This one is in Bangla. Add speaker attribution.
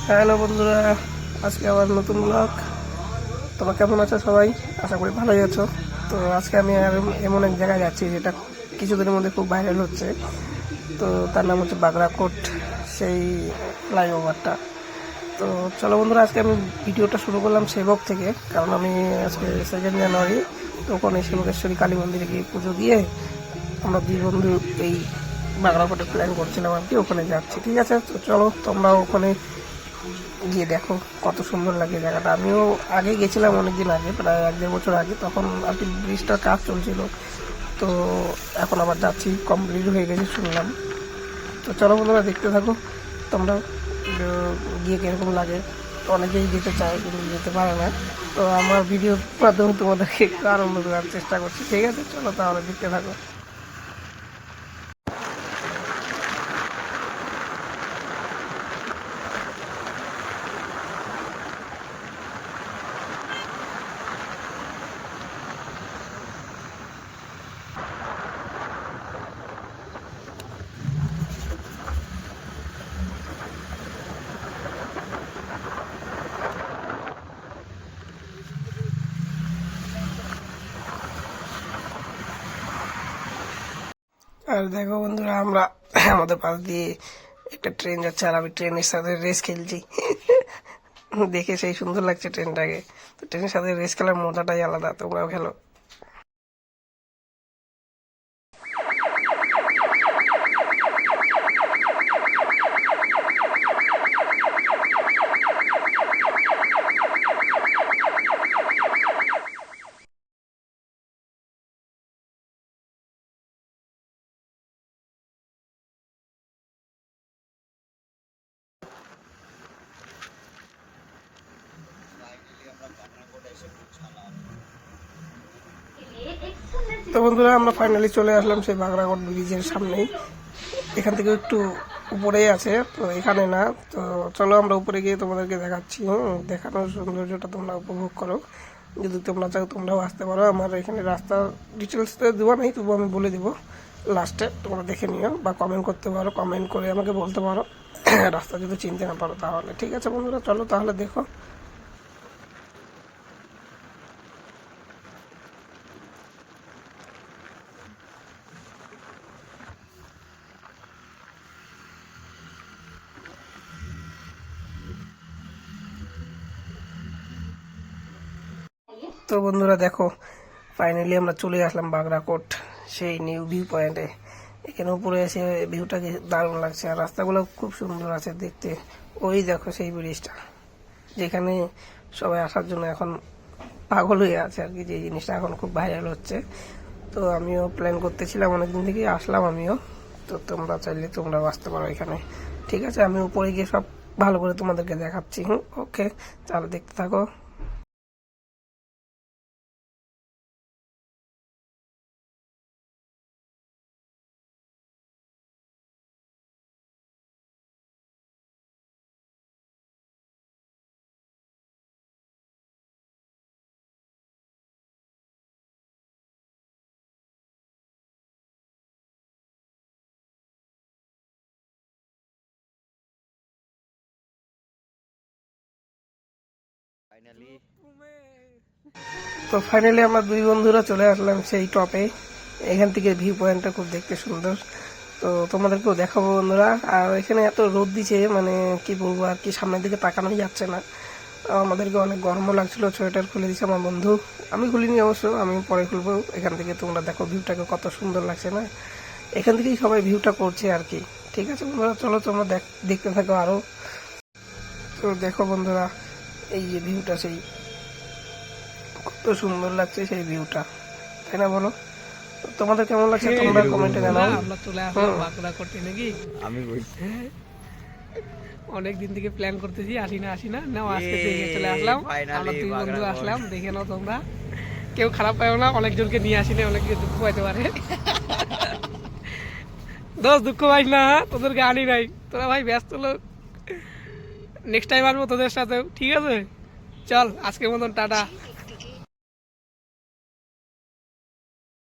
Speaker 1: হ্যালো বন্ধুরা, আজকে আবার নতুন ব্লগ। তোমরা কেমন আছো সবাই? আশা করি ভালোই আছো। তো আজকে আমি আর এমন এক জায়গায় যাচ্ছি যেটা কিছুদিনের মধ্যে খুব ভাইরাল হচ্ছে। তো তার নাম হচ্ছে বাগড়াকোট, সেই ফ্লাইওভারটা। তো চলো বন্ধুরা, আজকে আমি ভিডিওটা শুরু করলাম সেবক থেকে, কারণ আমি আজকে 2 জানুয়ারি তো ওখানে সেবকেশ্বরী কালী মন্দিরে গিয়ে পুজো দিয়ে আমরা দুই বন্ধু এই বাগড়াকোটে প্ল্যান করছিলাম আর কি, ওখানে যাচ্ছি। ঠিক আছে, তো চলো তোমরা ওখানে গিয়ে দেখো কত সুন্দর লাগে জায়গাটা। আমিও আগে গেছিলাম অনেকদিন আগে, প্রায় 1-1.5 বছর আগে, তখন আর কি ব্রিজটার কাজ চলছিল। তো এখন আবার যাচ্ছি, কমপ্লিট হয়ে গেছে শুনলাম। তো চলো বন্ধুরা, দেখতে থাকো তোমরা গিয়ে কীরকম লাগে। তো অনেকেই যেতে চায় কিন্তু যেতে পারে না। তো আমার ভিডিওর মাধ্যমে তোমাদেরকে একটু আনন্দ দেওয়ার চেষ্টা করছি। ঠিক আছে, চলো তাহলে দেখতে থাকো। আর দেখো বন্ধুরা, আমরা আমাদের পাশ দিয়ে একটা ট্রেন যাচ্ছে, আর আমি ট্রেনের সাথে রেস খেলছি। দেখে সেই সুন্দর লাগছে ট্রেনটাকে। তো ট্রেনের সাথে রেস খেলার মজাটাই আলাদা, তোমরাও খেলো। তো বন্ধুরা, আমরা ফাইনালি চলে আসলাম সেই বাগড়াকোট ব্রিজের সামনেই। এখান থেকে একটু উপরেই আছে, তো এখানে না। তো চলো আমরা উপরে গিয়ে তোমাদেরকে দেখাচ্ছি। দেখানোর সৌন্দর্যটা তোমরা উপভোগ করো। যদি তোমরা চাও তোমরাও আসতে পারো। আমার এখানে রাস্তার ডিটেলস তো দেওয়া নেই, তবু আমি বলে দেবো লাস্টে, তোমরা দেখে নিও বা কমেন্ট করতে পারো। কমেন্ট করে আমাকে বলতে পারো রাস্তা যদি চিনতে না পারো তাহলে। ঠিক আছে বন্ধুরা, চলো তাহলে দেখো। তো বন্ধুরা দেখো, ফাইনালি আমরা চলে আসলাম বাগড়াকোট, সেই নিউ ভিউ পয়েন্টে। এখানে উপরে এসে ভিউটাকে দারুণ লাগছে, আর রাস্তাগুলো খুব সুন্দর আছে দেখতে। ওই দেখো সেই ব্রিজটা, যেখানে সবাই আসার জন্য এখন পাগল হয়ে আছে আর কি, যে জিনিসটা এখন খুব ভাইরাল হচ্ছে। তো আমিও প্ল্যান করতেছিলাম অনেকদিন থেকে, আসলাম আমিও। তো তোমরা চাইলে তোমরাও আসতে পারো এখানে। ঠিক আছে, আমি উপরে গিয়ে সব ভালো করে তোমাদেরকে দেখাচ্ছি। ওকে, তাহলে দেখতে থাকো। তো ফাইনালি আমরা দুই বন্ধুরা চলে আসলাম সেই টপে। এখান থেকে ভিউ পয়েন্টটা খুব দেখতে সুন্দর। তো তোমাদেরকেও দেখাবো বন্ধুরা। আর এখানে এত রোদ দিছে, মানে কি বলবো আর কি, সামনের দিকে তাকানোই যাচ্ছে না। আমাদেরকে অনেক গরমও লাগছিল, সোয়েটার খুলে দিয়েছে আমার বন্ধু। আমি খুলিনি অবশ্য, আমি পরে খুলবো। এখান থেকে তোমরা দেখো ভিউটাকে কত সুন্দর লাগছে না? এখান থেকেই সবাই ভিউটা করছে আর কি। ঠিক আছে বন্ধুরা, চলো তোমরা দেখতে থাকো আরো। তো দেখো বন্ধুরা, এই যে ভিউটা, সেই কত সুন্দর লাগছে সেই ভিউটা, তাই না বলো? তোমাদের কেমন লাগছে তোমরা কমেন্টে জানাও।
Speaker 2: আমরা চলে আসলাম বাঁকুড়াকোটে নাকি। আমি বলছি অনেক দিন থেকে প্ল্যান করতেছি, আসি না নাও, আজকে দেখে চলে আসলাম। আমরা দুই বন্ধু আসলাম, দেখে নাও তোমরা। কেউ খারাপ পাও না, অনেকজনকে নিয়ে আসি না, অনেকে দুঃখ পাইতে পারে। দোষ দুঃখ পাইস না, তোদেরকে আনি নাই, তোরা ভাই ব্যস্ত লোক। নেক্সট টাইম আসবো তোদের সাথেও, ঠিক আছে? চল আজকের মতন টাটা।